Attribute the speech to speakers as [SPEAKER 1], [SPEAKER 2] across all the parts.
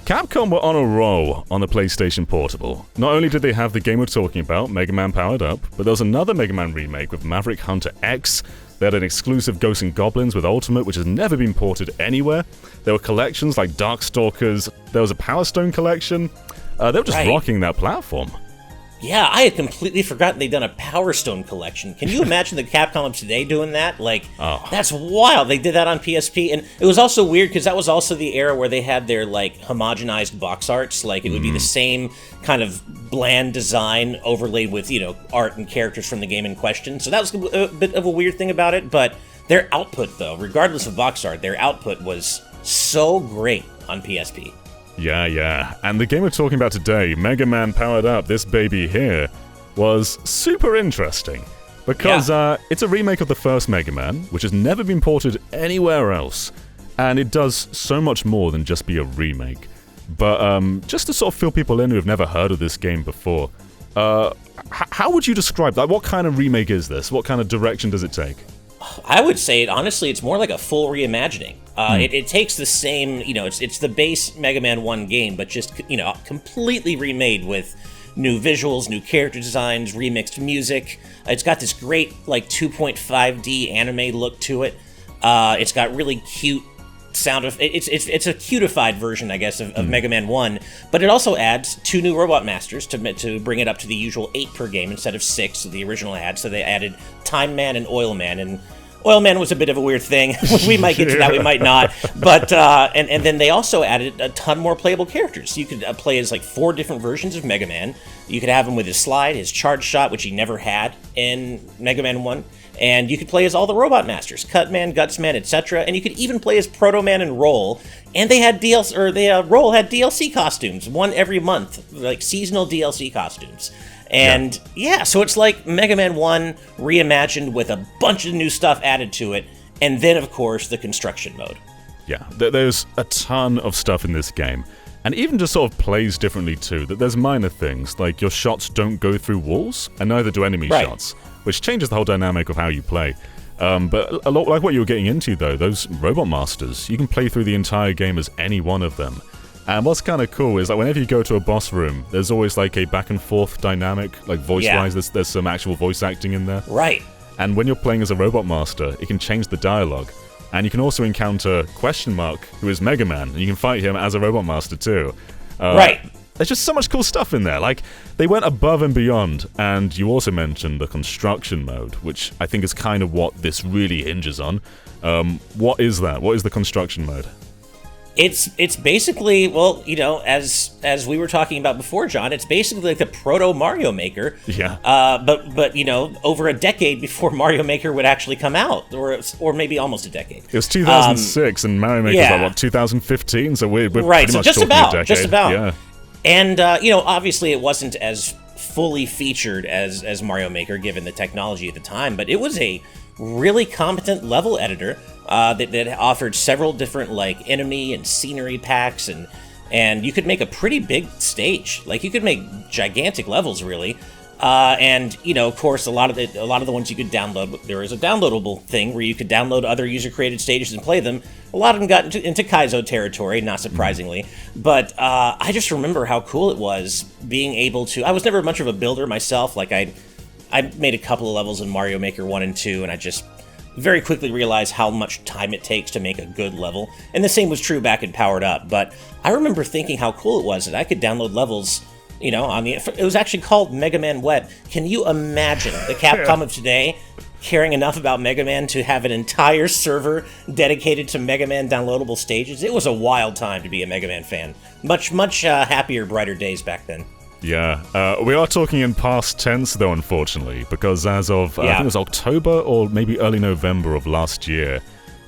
[SPEAKER 1] Capcom were on a roll on the PlayStation Portable. Not only did they have the game we're talking about, Mega Man Powered Up, but there was another Mega Man remake with Maverick Hunter X. They had an exclusive Ghosts and Goblins with Ultimate, which has never been ported anywhere. There were collections like Darkstalkers. There was a Power Stone collection. They were just rocking that platform.
[SPEAKER 2] Yeah, I had completely forgotten they'd done a Power Stone collection. Can you imagine the Capcom of today doing that? That's wild. They did that on PSP, and it was also weird because that was also the era where they had their, homogenized box arts. It would be the same kind of bland design overlaid with, art and characters from the game in question. So that was a bit of a weird thing about it, but their output, though, regardless of box art, their output was so great on PSP.
[SPEAKER 1] Yeah. And the game we're talking about today, Mega Man Powered Up, this baby here, was super interesting. Because it's a remake of the first Mega Man, which has never been ported anywhere else. And it does so much more than just be a remake. But just to sort of fill people in who have never heard of this game before, how would you describe that? What kind of remake is this? What kind of direction does it take?
[SPEAKER 2] I would say, honestly, it's more like a full reimagining. It takes the same, it's the base Mega Man 1 game, but just, completely remade with new visuals, new character designs, remixed music. It's got this great, 2.5D anime look to it. It's got really cute sound of it's a cutified version, I guess, of Mega Man 1, but it also adds 2 new Robot Masters to bring it up to the usual 8 per game instead of 6 that the original had. So they added Time Man and Oil Man, and Oil Man was a bit of a weird thing. We might get to that, we might not. But and then they also added a ton more playable characters. You could play as 4 different versions of Mega Man. You could have him with his slide, his charge shot, which he never had in Mega Man 1. And you could play as all the Robot Masters, Cutman, Gutsman, etc. And you could even play as Proto Man and Roll. And they had Roll had DLC costumes, one every month, seasonal DLC costumes. And so it's like Mega Man 1 reimagined with a bunch of new stuff added to it. And then, of course, the construction mode.
[SPEAKER 1] Yeah, there's a ton of stuff in this game. And even just sort of plays differently too. That there's minor things, like your shots don't go through walls, and neither do enemy shots, which changes the whole dynamic of how you play. But a lot like what you were getting into, though, those Robot Masters, you can play through the entire game as any one of them. And what's kind of cool is whenever you go to a boss room, there's always a back and forth dynamic, voice-wise, there's some actual voice acting in there.
[SPEAKER 2] Right.
[SPEAKER 1] And when you're playing as a Robot Master, it can change the dialogue. And you can also encounter Question Mark, who is Mega Man, and you can fight him as a Robot Master too.
[SPEAKER 2] Right.
[SPEAKER 1] There's just so much cool stuff in there. They went above and beyond, and you also mentioned the construction mode, which I think is kind of what this really hinges on. What is that? What is the construction mode?
[SPEAKER 2] It's basically, as we were talking about before, John, it's basically like the proto Mario Maker.
[SPEAKER 1] Yeah.
[SPEAKER 2] But over a decade before Mario Maker would actually come out, or maybe almost a decade.
[SPEAKER 1] It was 2006, and Mario Maker was 2015. So we're pretty much talking a decade.
[SPEAKER 2] Just about.
[SPEAKER 1] Yeah.
[SPEAKER 2] And obviously it wasn't as fully featured as Mario Maker, given the technology at the time, but it was a really competent level editor that offered several different enemy and scenery packs, and you could make a pretty big stage. You could make gigantic levels, really. And of course, a lot of the ones you could download. There was a downloadable thing where you could download other user-created stages and play them. A lot of them got into Kaizo territory, not surprisingly. But I just remember how cool it was being able to. I was never much of a builder myself. I made a couple of levels in Mario Maker 1 and 2, and I just very quickly realized how much time it takes to make a good level. And the same was true back in Powered Up. But I remember thinking how cool it was that I could download levels. It was actually called Mega Man Web. Can you imagine the Capcom of today caring enough about Mega Man to have an entire server dedicated to Mega Man downloadable stages? It was a wild time to be a Mega Man fan. Much happier, brighter days back then.
[SPEAKER 1] Yeah, we are talking in past tense, though, unfortunately, because as of, I think it was October or maybe early November of last year,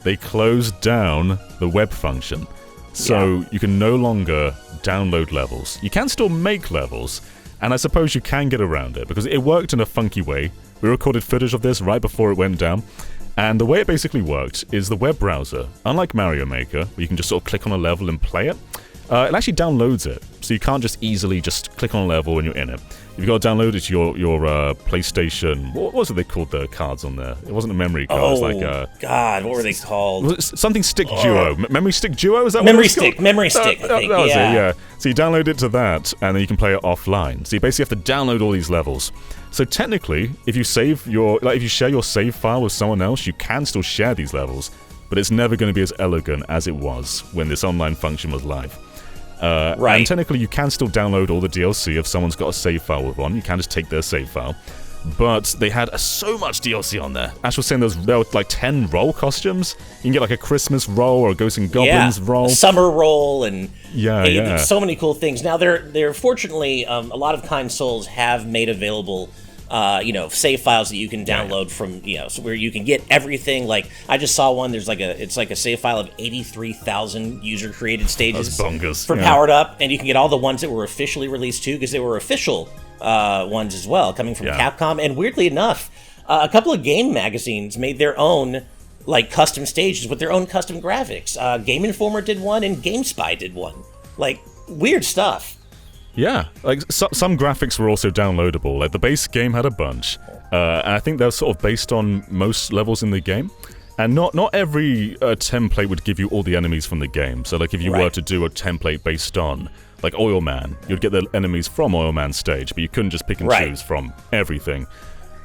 [SPEAKER 1] they closed down the web function. So you can no longer download levels. You can still make levels, and I suppose you can get around it, because it worked in a funky way. We recorded footage of this right before it went down, and the way it basically worked is the web browser, unlike Mario Maker, where you can just sort of click on a level and play it, it actually downloads it. so you can't just easily just click on a level and you're in it. You've got to download it to your PlayStation. What was it they called the cards on there? It wasn't a memory card.
[SPEAKER 2] Oh,
[SPEAKER 1] it was like
[SPEAKER 2] God, what were they called?
[SPEAKER 1] Was it something Stick Duo. Memory Stick Duo? Is that
[SPEAKER 2] Memory
[SPEAKER 1] what it was
[SPEAKER 2] Stick, Memory Stick, I think.
[SPEAKER 1] That was it, yeah. So you download it to that, and then you can play it offline. So you basically have to download all these levels. So technically, if you if you share your save file with someone else, you can still share these levels, but it's never going to be as elegant as it was when this online function was live.
[SPEAKER 2] Right.
[SPEAKER 1] And technically, you can still download all the DLC if someone's got a save file with one. You can just take their save file. But they had so much DLC on there. Ash was saying there were like 10 role costumes. You can get like a Christmas role or a Ghosts and Goblins role.
[SPEAKER 2] A summer role, and
[SPEAKER 1] yeah.
[SPEAKER 2] so many cool things. Now, they're fortunately, a lot of consoles have made available save files that you can download from, so where you can get everything. Like, I just saw one, it's like a save file of 83,000 user-created stages for Powered Up, and you can get all the ones that were officially released too, because they were official ones as well, coming from Capcom. And weirdly enough, a couple of game magazines made their own, like, custom stages with their own custom graphics. Game Informer did one, and GameSpy did one. Like, weird stuff.
[SPEAKER 1] Yeah, like some graphics were also downloadable. Like the base game had a bunch, and I think they're sort of based on most levels in the game. And not every template would give you all the enemies from the game. So like if you were to do a template based on like Oil Man, you'd get the enemies from Oil Man's stage, but you couldn't just pick and choose from everything.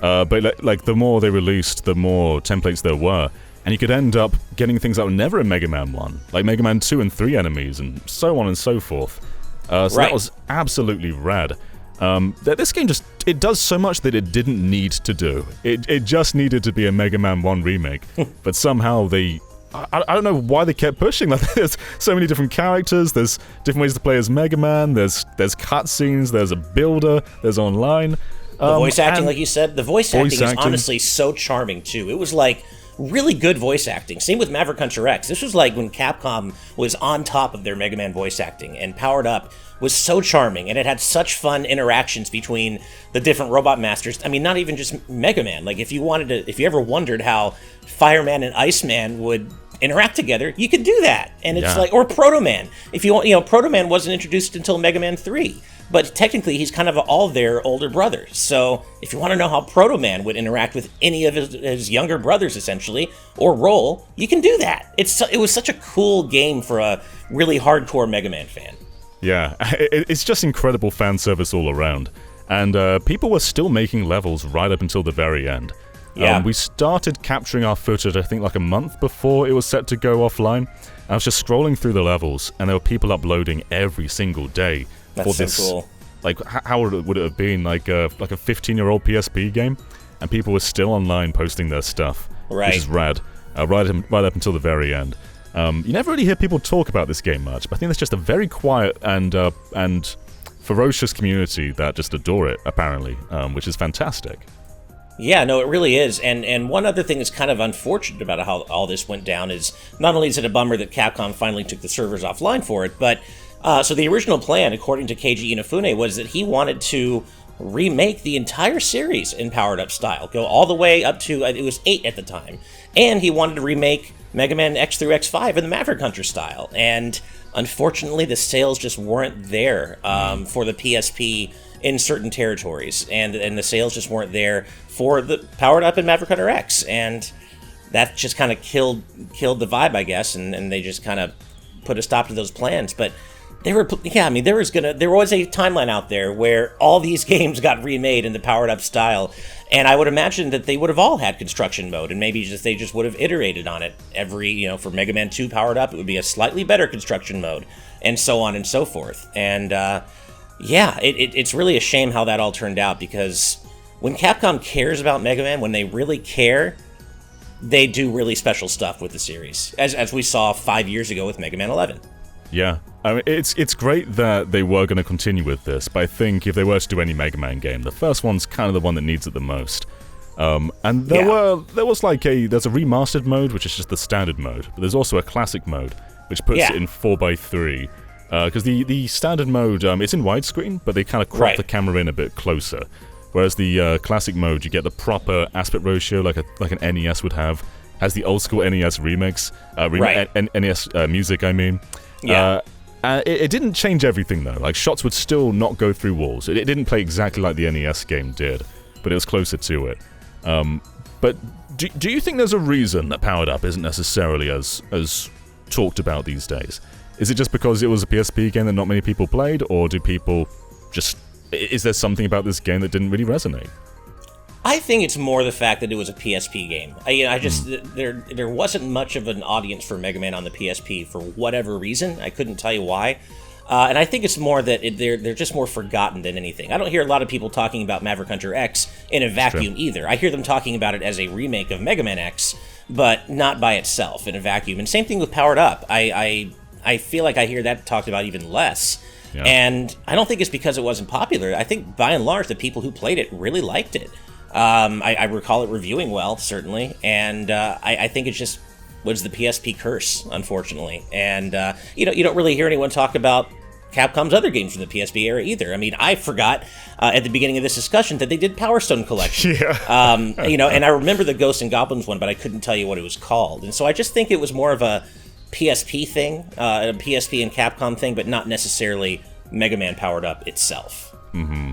[SPEAKER 1] But like the more they released, the more templates there were. And you could end up getting things that were never in Mega Man 1, like Mega Man 2 and 3 enemies, and so on and so forth. So that was absolutely rad. This game it does so much that it didn't need to do. It just needed to be a Mega Man 1 remake. But somehow I don't know why they kept pushing. Like, there's so many different characters, there's different ways to play as Mega Man, there's cutscenes, there's a builder, there's online.
[SPEAKER 2] The voice acting, like you said, the voice acting is honestly so charming too. It was like really good voice acting. Same with Maverick Hunter X. This was like when Capcom was on top of their Mega Man voice acting, and Powered Up was so charming, and it had such fun interactions between the different robot masters. I mean, not even just Mega Man. Like, if you ever wondered how Fireman and Iceman would interact together, you could do that. And it's like, or Proto Man. If you want, Proto Man wasn't introduced until Mega Man 3. But technically, he's kind of all their older brother. So if you want to know how Proto Man would interact with any of his younger brothers, essentially, or Roll, you can do that. It was such a cool game for a really hardcore Mega Man fan.
[SPEAKER 1] Yeah, it's just incredible fan service all around. And people were still making levels right up until the very end.
[SPEAKER 2] Yeah.
[SPEAKER 1] We started capturing our footage, I think, like a month before it was set to go offline. I was just scrolling through the levels, and there were people uploading every single day.
[SPEAKER 2] That's so cool.
[SPEAKER 1] Like, how would it have been? Like a 15-year-old PSP game? And people were still online posting their stuff.
[SPEAKER 2] Right.
[SPEAKER 1] Which is rad. Right up until the very end. You never really hear people talk about this game much, but I think there's just a very quiet and ferocious community that just adore it, apparently, which is fantastic.
[SPEAKER 2] Yeah, no, it really is. And one other thing that's kind of unfortunate about how all this went down is not only is it a bummer that Capcom finally took the servers offline for it, but so the original plan, according to Keiji Inafune, was that he wanted to remake the entire series in Powered Up style, go all the way up to, it was 8 at the time, and he wanted to remake Mega Man X through X5 in the Maverick Hunter style. And unfortunately, the sales just weren't there for the PSP in certain territories, and the sales just weren't there for the Powered Up and Maverick Hunter X, and that just kind of killed the vibe, I guess, and they just kind of put a stop to those plans. But there was a timeline out there where all these games got remade in the Powered Up style, and I would imagine that they would have all had construction mode, and maybe they just would have iterated on it every, for Mega Man 2 Powered Up, it would be a slightly better construction mode, and so on and so forth. And it's really a shame how that all turned out, because when Capcom cares about Mega Man, when they really care, they do really special stuff with the series, as we saw 5 years ago with Mega Man 11.
[SPEAKER 1] Yeah, I mean, it's great that they were going to continue with this, but I think if they were to do any Mega Man game, the first one's kind of the one that needs it the most. And there's a remastered mode, which is just the standard mode, but there's also a classic mode, which puts it in 4:3. Because the standard mode, it's in widescreen, but they kind of crop the camera in a bit closer. Whereas the classic mode, you get the proper aspect ratio, like an NES would have. Has the old school NES remix, NES music, I mean.
[SPEAKER 2] Yeah.
[SPEAKER 1] It didn't change everything, though. Like, shots would still not go through walls. It didn't play exactly like the NES game did, but it was closer to it. But do you think there's a reason that Powered Up isn't necessarily as talked about these days? Is it just because it was a PSP game that not many people played, or do people just... Is there something about this game that didn't really resonate?
[SPEAKER 2] I think it's more the fact that it was a PSP game. There wasn't much of an audience for Mega Man on the PSP for whatever reason. I couldn't tell you why. And I think it's more that they're just more forgotten than anything. I don't hear a lot of people talking about Maverick Hunter X in a vacuum either. I hear them talking about it as a remake of Mega Man X, but not by itself in a vacuum. And same thing with Powered Up. I feel like I hear that talked about even less. Yeah. And I don't think it's because it wasn't popular. I think by and large the people who played it really liked it. I recall it reviewing well, certainly, and I think it just was the PSP curse, unfortunately. And you don't really hear anyone talk about Capcom's other games from the PSP era either. I mean, I forgot at the beginning of this discussion that they did Power Stone Collection. Yeah. And I remember the Ghosts and Goblins one, but I couldn't tell you what it was called. And so I just think it was more of a PSP thing, a PSP and Capcom thing, but not necessarily Mega Man Powered Up itself.
[SPEAKER 1] Mm-hmm.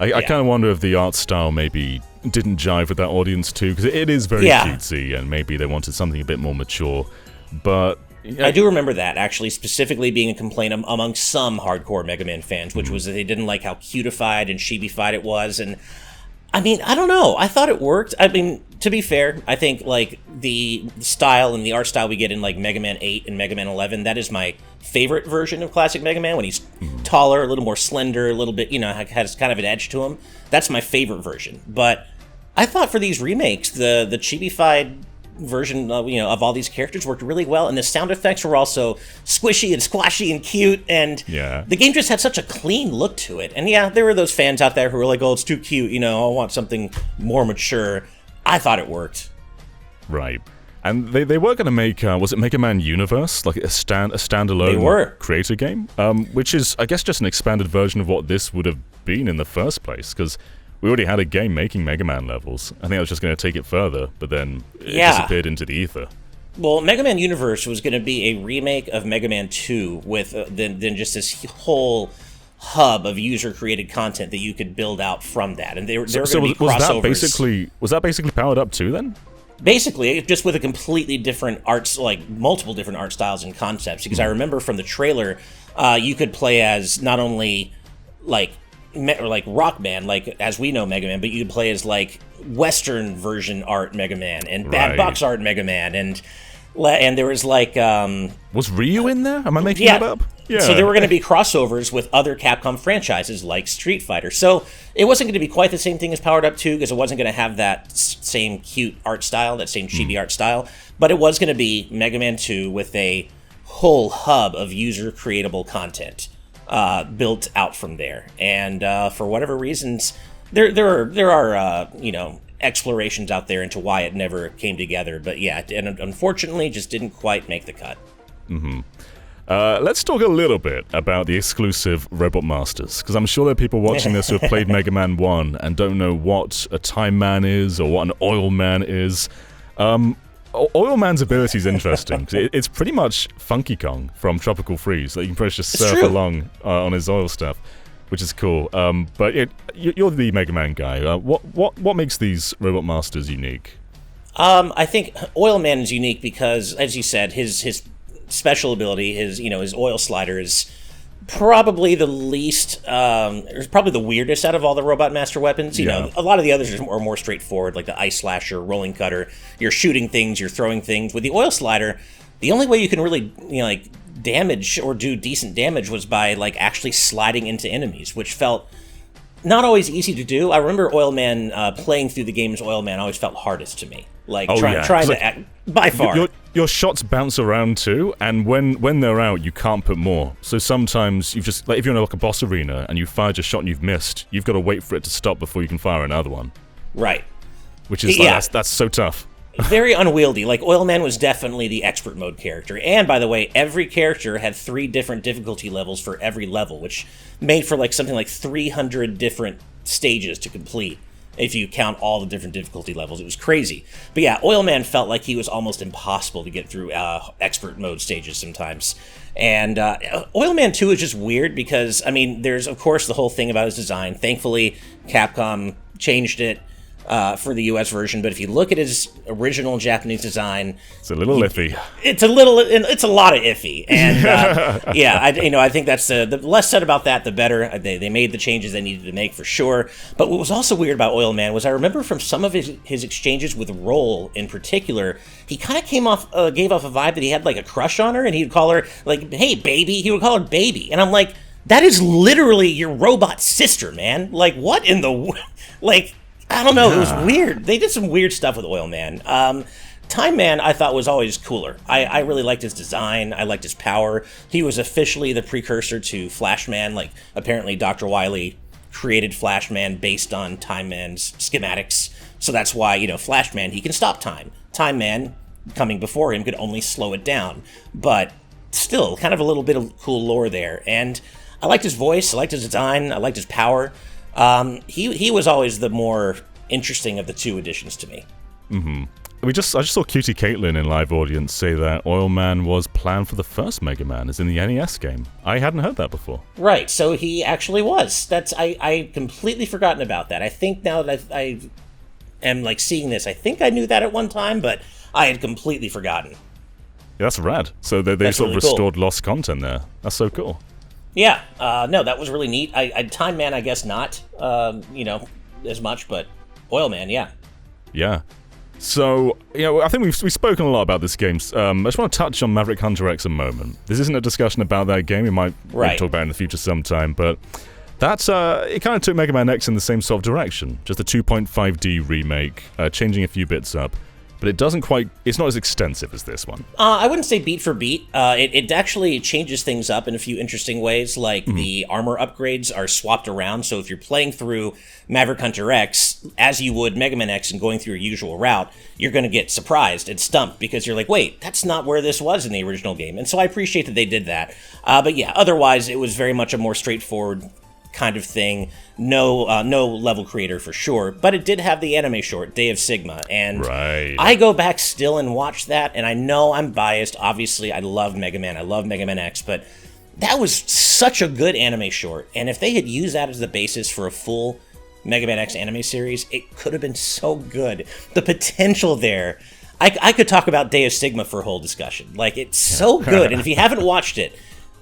[SPEAKER 1] I kind of wonder if the art style maybe didn't jive with that audience too, because it is very cutesy, and maybe they wanted something a bit more mature. But
[SPEAKER 2] I do remember that, actually, specifically being a complaint among some hardcore Mega Man fans, which was that they didn't like how cutified and chibi-fied it was. And I mean, I don't know. I thought it worked. I mean, to be fair, I think like the style and the art style we get in like Mega Man 8 and Mega Man 11, that is my favorite version of classic Mega Man, when he's taller, a little more slender, a little bit, has kind of an edge to him. That's my favorite version. But I thought for these remakes, the chibi-fied version of all these characters worked really well, and the sound effects were also squishy and squashy and cute, and the game just had such a clean look to it. And there were those fans out there who were like, oh, it's too cute, I want something more mature. I thought it worked.
[SPEAKER 1] Right. And they were going to make, was it Mega Man Universe? Like a standalone creator game? Which is, I guess, just an expanded version of what this would have been in the first place, because we already had a game making Mega Man levels. I think I was just going to take it further, but then it disappeared into the ether.
[SPEAKER 2] Well, Mega Man Universe was going to be a remake of Mega Man 2 with then just this whole hub of user-created content that you could build out from that. And they were going to be crossovers.
[SPEAKER 1] Was that basically Powered Up 2 then?
[SPEAKER 2] Basically, just with a completely different arts, like multiple different art styles and concepts. Because I remember from the trailer, you could play as not only like Rock Man, like as we know Mega Man, but you could play as like Western version art Mega Man and Bad Box art Mega Man, and there was like
[SPEAKER 1] was Ryu in there? Am I making that up? Yeah.
[SPEAKER 2] So there were going to be crossovers with other Capcom franchises like Street Fighter. So it wasn't going to be quite the same thing as Powered Up 2, because it wasn't going to have that same cute art style, that same chibi art style, but it was going to be Mega Man 2 with a whole hub of user-creatable content built out from there. And for whatever reasons, there are explorations out there into why it never came together. But and unfortunately, just didn't quite make the cut.
[SPEAKER 1] Mm-hmm. Let's talk a little bit about the exclusive Robot Masters, because I'm sure there are people watching this who have played Mega Man 1 and don't know what a Time Man is or what an Oil Man is. Oil Man's ability is interesting, because it's pretty much Funky Kong from Tropical Freeze. Like, you can pretty much just surf along on his oil stuff, which is cool. But you're the Mega Man guy. What makes these Robot Masters unique?
[SPEAKER 2] I think Oil Man is unique because, as you said, his special ability, his oil slider is probably the least, probably the weirdest out of all the Robot Master weapons. You know, a lot of the others are more straightforward, like the Ice Slasher, Rolling Cutter. You're shooting things, you're throwing things. With the oil slider, the only way you can really, damage or do decent damage was by, actually sliding into enemies, which felt not always easy to do. I remember Oil Man, playing through the game as Oil Man always felt hardest to me. Trying to act, by far.
[SPEAKER 1] Your shots bounce around too, and when they're out, you can't put more. So sometimes you've just, if you're in a boss arena and you fired your shot and you've missed, you've got to wait for it to stop before you can fire another one.
[SPEAKER 2] Right.
[SPEAKER 1] Which is that's so tough.
[SPEAKER 2] Very unwieldy. Oil Man was definitely the expert mode character. And by the way, every character had 3 different difficulty levels for every level, which made for something like 300 different stages to complete. if you count all the different difficulty levels. It was crazy. But yeah, Oil Man felt like he was almost impossible to get through expert mode stages sometimes. And Oil Man 2 is just weird because, I mean, there's, of course, the whole thing about his design. Thankfully, Capcom changed it for the US version, but if you look at his original Japanese design,
[SPEAKER 1] it's a little iffy.
[SPEAKER 2] It's a lot of iffy, and yeah, I think that's the less said about that, the better. They made the changes they needed to make for sure. But what was also weird about Oil Man was I remember from some of his exchanges with Roll in particular, he kind of gave off a vibe that he had like a crush on her, and he'd call her like, "Hey, baby," he would call her baby, and I'm like, that is literally your robot sister, man. Like, what in the like? I don't know. It was weird. They did some weird stuff with Oil Man. Time Man, I thought, was always cooler. I really liked his design. I liked his power. He was officially the precursor to Flash Man. Like, apparently Dr. Wily created Flash Man based on Time Man's schematics. So that's why, Flash Man, he can stop time. Time Man, coming before him, could only slow it down. But still, kind of a little bit of cool lore there. And I liked his voice. I liked his design. I liked his power. He was always the more interesting of the two additions to me.
[SPEAKER 1] Mm-hmm. I just saw Cutie Caitlin in live audience say that Oil Man was planned for the first Mega Man, as in the NES game. I hadn't heard that before.
[SPEAKER 2] Right, so he actually was. I completely forgotten about that. I think now that I am like seeing this, I think I knew that at one time, but I had completely forgotten.
[SPEAKER 1] Yeah, that's rad. So they sort of
[SPEAKER 2] really
[SPEAKER 1] restored lost content there. That's so cool.
[SPEAKER 2] Yeah, no, that was really neat. Time Man, I guess not, as much, but Oil Man, yeah.
[SPEAKER 1] Yeah. So, I think we've spoken a lot about this game. I just want to touch on Maverick Hunter X a moment. This isn't a discussion about that game. We might talk about it in the future sometime, but that's it kind of took Mega Man X in the same sort of direction. Just a 2.5D remake, changing a few bits up. But it's not as extensive as this one.
[SPEAKER 2] I wouldn't say beat for beat. It actually changes things up in a few interesting ways, like the armor upgrades are swapped around. So if you're playing through Maverick Hunter X, as you would Mega Man X and going through your usual route, you're going to get surprised and stumped because you're like, wait, that's not where this was in the original game. And so I appreciate that they did that. But yeah, otherwise it was very much a more straightforward kind of thing. No level creator for sure, but it did have the anime short, Day of Sigma, and I go back still and watch that, and I know I'm biased. Obviously, I love Mega Man, I love Mega Man X, but that was such a good anime short, and if they had used that as the basis for a full Mega Man X anime series, it could have been so good. The potential there. I could talk about Day of Sigma for a whole discussion. Like, it's so good, and if you haven't watched it,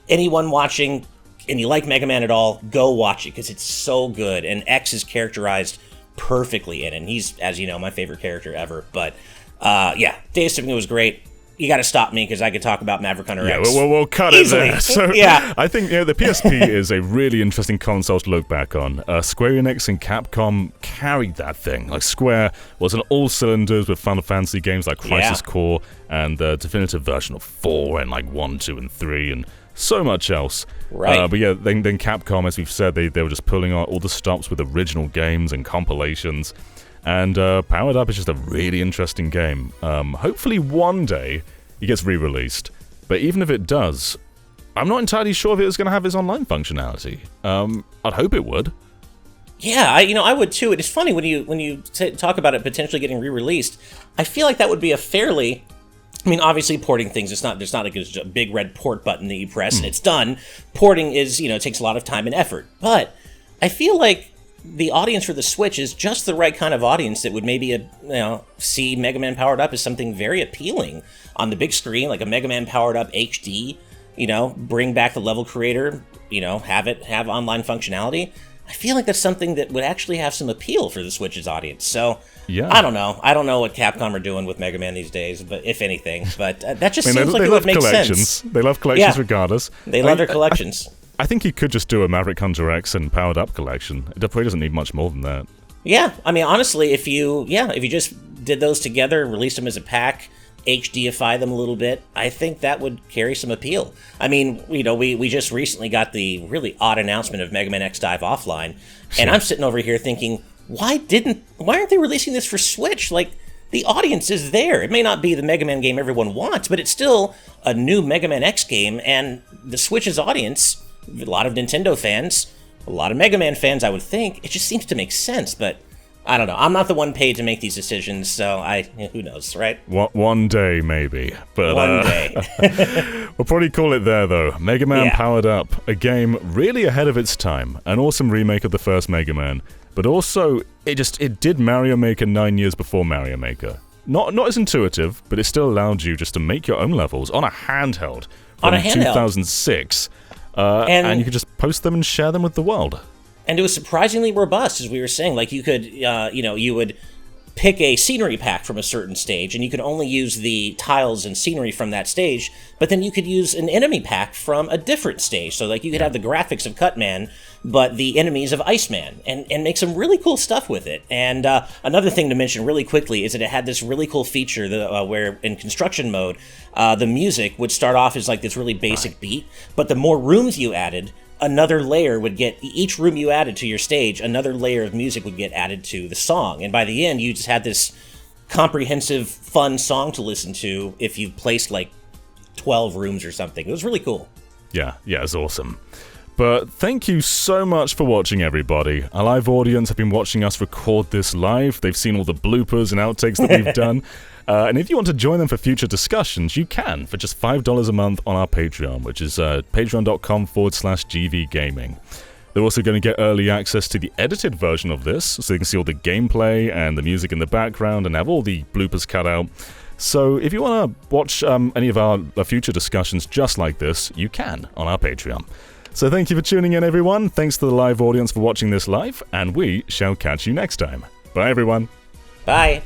[SPEAKER 2] anyone watching, and you like Mega Man at all, go watch it, because it's so good, and X is characterized perfectly in it, and he's, as you know, my favorite character ever. But, yeah, Day of Sigma was great. You got to stop me, because I could talk about Maverick Hunter X.
[SPEAKER 1] Yeah, we'll cut
[SPEAKER 2] easily.
[SPEAKER 1] It there. So,
[SPEAKER 2] yeah.
[SPEAKER 1] I think the PSP is a really interesting console to look back on. Square Enix and Capcom carried that thing. Like, Square was on all cylinders with Final Fantasy games like Crisis Core and the definitive version of 4 and like 1, 2, and 3, and so much else.
[SPEAKER 2] Right.
[SPEAKER 1] But yeah, then Capcom, as we've said, they were just pulling out all the stops with original games and compilations. And Powered Up is just a really interesting game. Hopefully one day it gets re-released. But even if it does, I'm not entirely sure if it was going to have its online functionality. I'd hope it would.
[SPEAKER 2] Yeah, I would too. It's funny when you talk about it potentially getting re-released. I feel like that would be a fairly... I mean, obviously, porting things, there's not like a big red port button that you press and it's done. Porting is, takes a lot of time and effort. But I feel like the audience for the Switch is just the right kind of audience that would maybe, see Mega Man Powered Up as something very appealing on the big screen, like a Mega Man Powered Up HD, bring back the level creator, have online functionality. I feel like that's something that would actually have some appeal for the Switch's audience. So, yeah. I don't know. I don't know what Capcom are doing with Mega Man these days, but if anything. But that just seems like it would make sense.
[SPEAKER 1] They love collections regardless.
[SPEAKER 2] They love their collections.
[SPEAKER 1] I think you could just do a Maverick Hunter X and Powered Up collection. It probably doesn't need much more than that.
[SPEAKER 2] Yeah, I mean, honestly, if you just did those together, released them as a pack, HDify them a little bit, I think that would carry some appeal. I mean, we just recently got the really odd announcement of Mega Man X Dive Offline, and I'm sitting over here thinking, why aren't they releasing this for Switch? Like, the audience is there. It may not be the Mega Man game everyone wants, but it's still a new Mega Man X game, and the Switch's audience, a lot of Nintendo fans, a lot of Mega Man fans, I would think, it just seems to make sense, but I don't know. I'm not the one paid to make these decisions, so who knows, right?
[SPEAKER 1] One day, maybe. But
[SPEAKER 2] one day.
[SPEAKER 1] We'll probably call it there, though. Mega Man Powered Up, a game really ahead of its time. An awesome remake of the first Mega Man. But also, it did Mario Maker 9 years before Mario Maker. Not as intuitive, but it still allowed you just to make your own levels on a handheld from 2006. And you could just post them and share them with the world.
[SPEAKER 2] And it was surprisingly robust, as we were saying. Like, you could, you would pick a scenery pack from a certain stage, and you could only use the tiles and scenery from that stage, but then you could use an enemy pack from a different stage. So, like, you could have the graphics of Cutman, but the enemies of Iceman, and make some really cool stuff with it. And another thing to mention really quickly is that it had this really cool feature where, in construction mode, the music would start off as, like, this really basic beat, but the more rooms you added, another layer would get, each room you added to your stage, another layer of music would get added to the song. And by the end, you just had this comprehensive, fun song to listen to if you placed like 12 rooms or something. It was really cool.
[SPEAKER 1] Yeah, it's awesome. But thank you so much for watching, everybody. Our live audience have been watching us record this live. They've seen all the bloopers and outtakes that we've done. And if you want to join them for future discussions, you can for just $5 a month on our Patreon, which is patreon.com/GVGaming. They're also going to get early access to the edited version of this, so you can see all the gameplay and the music in the background and have all the bloopers cut out. So if you want to watch any of our future discussions just like this, you can on our Patreon. So thank you for tuning in, everyone. Thanks to the live audience for watching this live, and we shall catch you next time. Bye, everyone.
[SPEAKER 2] Bye.